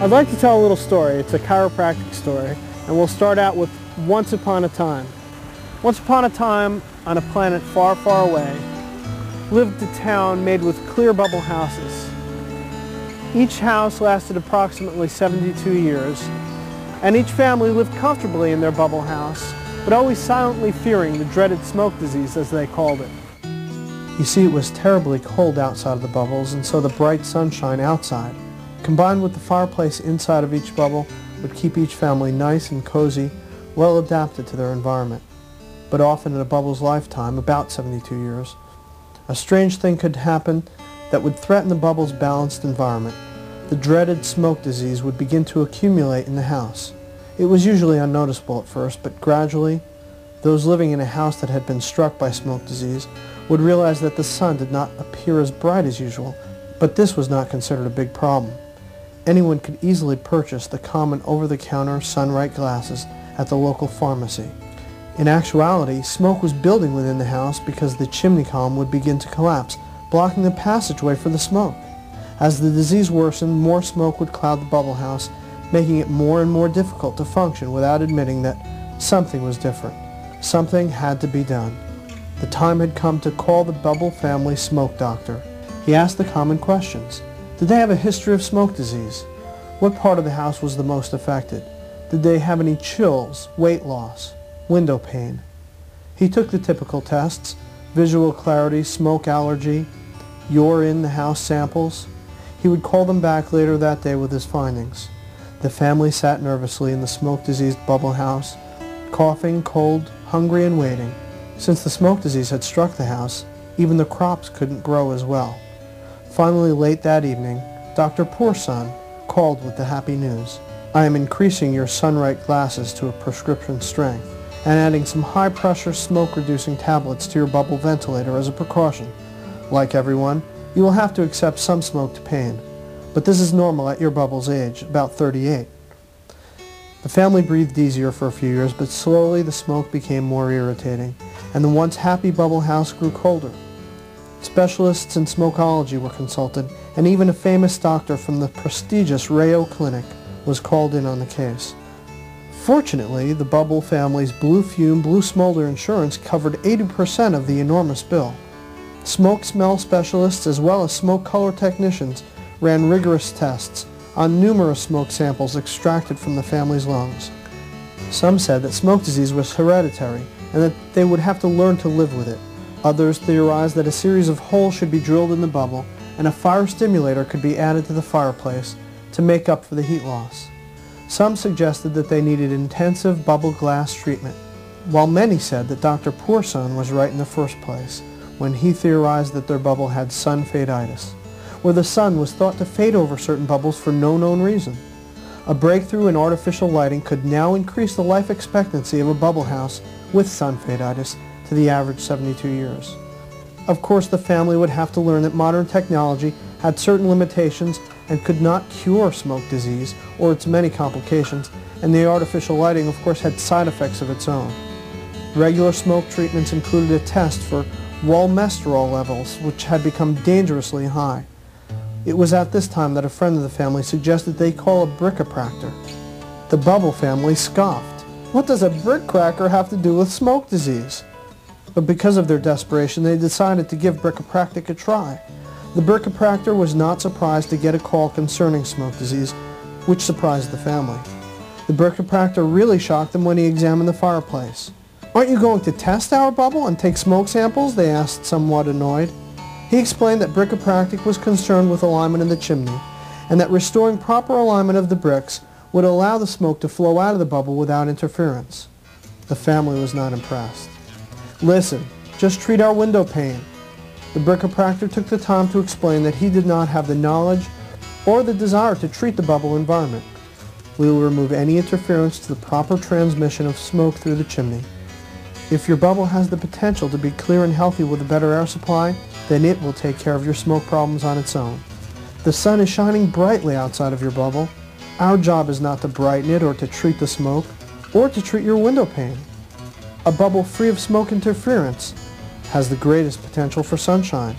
I'd like to tell a little story. It's a chiropractic story, and we'll start out with once upon a time. Once upon a time, on a planet far, far away, lived a town made with clear bubble houses. Each house lasted approximately 72 years, and each family lived comfortably in their bubble house, but always silently fearing the dreaded smoke disease, as they called it. You see, it was terribly cold outside of the bubbles, and so the bright sunshine outside, combined with the fireplace inside of each bubble, would keep each family nice and cozy, well adapted to their environment. But often in a bubble's lifetime, about 72 years, a strange thing could happen that would threaten the bubble's balanced environment. The dreaded smoke disease would begin to accumulate in the house. It was usually unnoticeable at first, but gradually, those living in a house that had been struck by smoke disease would realize that the sun did not appear as bright as usual, but this was not considered a big problem. Anyone could easily purchase the common over-the-counter Sunlight glasses at the local pharmacy. In actuality, smoke was building within the house because the chimney column would begin to collapse, blocking the passageway for the smoke. As the disease worsened, more smoke would cloud the bubble house, making it more and more difficult to function without admitting that something was different. Something had to be done. The time had come to call the bubble family smoke doctor. He asked the common questions. Did they have a history of smoke disease? What part of the house was the most affected? Did they have any chills, weight loss, window pain? He took the typical tests: visual clarity, smoke allergy, urine in the house samples. He would call them back later that day with his findings. The family sat nervously in the smoke-diseased bubble house, coughing, cold, hungry, and waiting. Since the smoke disease had struck the house, even the crops couldn't grow as well. Finally, late that evening, Dr. Poorson called with the happy news. I am increasing your Sunlight glasses to a prescription strength and adding some high-pressure smoke-reducing tablets to your bubble ventilator as a precaution. Like everyone, you will have to accept some smoke to pain, but this is normal at your bubble's age, about 38. The family breathed easier for a few years, but slowly the smoke became more irritating, and the once happy bubble house grew colder. Specialists in smokeology were consulted, and even a famous doctor from the prestigious Rayo Clinic was called in on the case. Fortunately, the bubble family's blue fume, blue smolder insurance covered 80% of the enormous bill. Smoke smell specialists as well as smoke color technicians ran rigorous tests on numerous smoke samples extracted from the family's lungs. Some said that smoke disease was hereditary and that they would have to learn to live with it. Others theorized that a series of holes should be drilled in the bubble and a fire stimulator could be added to the fireplace to make up for the heat loss. Some suggested that they needed intensive bubble glass treatment, while many said that Dr. Poorson was right in the first place when he theorized that their bubble had sun faditis, where the sun was thought to fade over certain bubbles for no known reason. A breakthrough in artificial lighting could now increase the life expectancy of a bubble house with sun faditis to the average 72 years. Of course, the family would have to learn that modern technology had certain limitations and could not cure smoke disease or its many complications, and the artificial lighting, of course, had side effects of its own. Regular smoke treatments included a test for walmestrol levels, which had become dangerously high. It was at this time that a friend of the family suggested they call a bricopractor. The bubble family scoffed. What does a brick cracker have to do with smoke disease? But because of their desperation, they decided to give Chiropractic a try. The bricopractor was not surprised to get a call concerning smoke disease, which surprised the family. The bricopractor really shocked them when he examined the fireplace. "Aren't you going to test our bubble and take smoke samples?" they asked, somewhat annoyed. He explained that Chiropractic was concerned with alignment in the chimney, and that restoring proper alignment of the bricks would allow the smoke to flow out of the bubble without interference. The family was not impressed. "Listen, just treat our window pane." The Chiropractor took the time to explain that he did not have the knowledge or the desire to treat the bubble environment. "We will remove any interference to the proper transmission of smoke through the chimney. If your bubble has the potential to be clear and healthy with a better air supply, then it will take care of your smoke problems on its own. The sun is shining brightly outside of your bubble. Our job is not to brighten it or to treat the smoke or to treat your window pane. A bubble free of smoke interference has the greatest potential for sunshine.